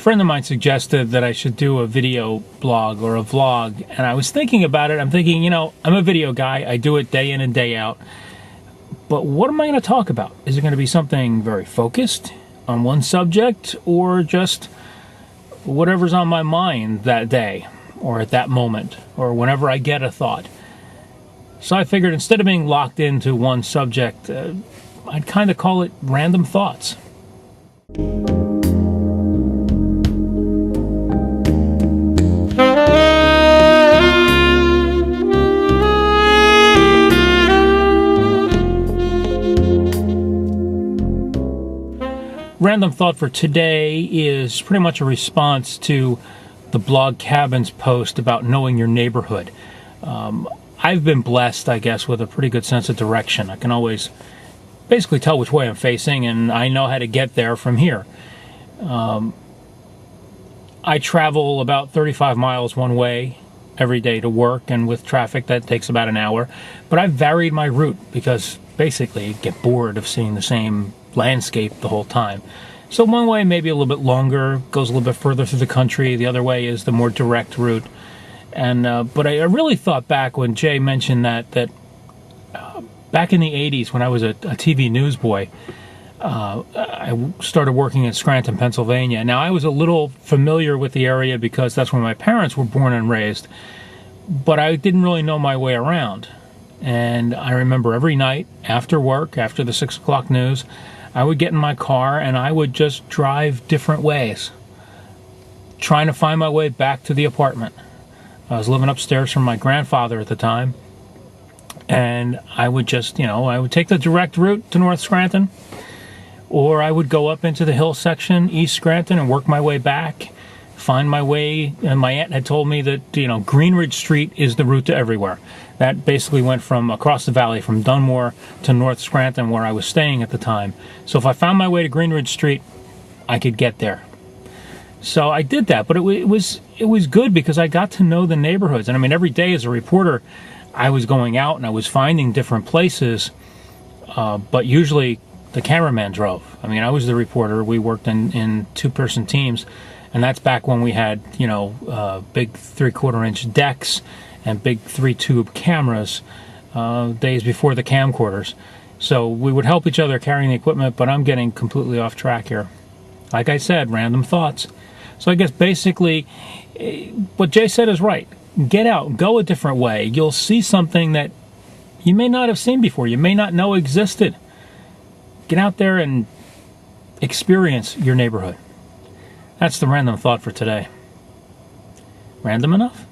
friend of mine suggested that I should do a video blog or a vlog, and I was thinking about it. I'm thinking, you know, I'm a video guy. I do it day in and day out. But what am I going to talk about? Is it going to be something very focused on one subject, or just whatever's on my mind that day or at that moment or whenever I get a thought? So I figured instead of being locked into one subject, I'd kind of call it Random Thoughts. Random thought for today is pretty much a response to the Blog Cabins post about knowing your neighborhood. I've been blessed, I guess, with a pretty good sense of direction. I can always basically tell which way I'm facing, and I know how to get there from here. I travel about 35 miles one way every day to work, and with traffic that takes about an hour. But I've varied my route because basically you get bored of seeing the same landscape the whole time. So one way maybe a little bit longer, goes a little bit further through the country. The other way is the more direct route. And but I really thought back when Jay mentioned that back in the 80s when I was a TV newsboy, I started working in Scranton, Pennsylvania. Now I was a little familiar with the area because that's where my parents were born and raised, but I didn't really know my way around. And I remember every night after work, after the 6 o'clock news, I would get in my car and I would just drive different ways, trying to find my way back to the apartment. I was living upstairs from my grandfather at the time, and I would just, I would take the direct route to North Scranton, or I would go up into the hill section, East Scranton, and work my way back, find my way. And my aunt had told me that, Greenridge Street is the route to everywhere. That basically went from across the valley, from Dunmore to North Scranton, where I was staying at the time. So if I found my way to Greenridge Street, I could get there. So I did that, but it was good because I got to know the neighborhoods. And I mean, every day as a reporter, I was going out and I was finding different places, but usually the cameraman drove. I mean, I was the reporter. We worked in two-person teams, and that's back when we had, big 3/4-inch decks and big 3-tube cameras, days before the camcorders. So we would help each other carrying the equipment, but I'm getting completely off track here. Like I said, random thoughts. So I guess basically what Jay said is right. Get out, go a different way. You'll see something that you may not have seen before, you may not know existed. Get out there and experience your neighborhood. That's the random thought for today. Random enough?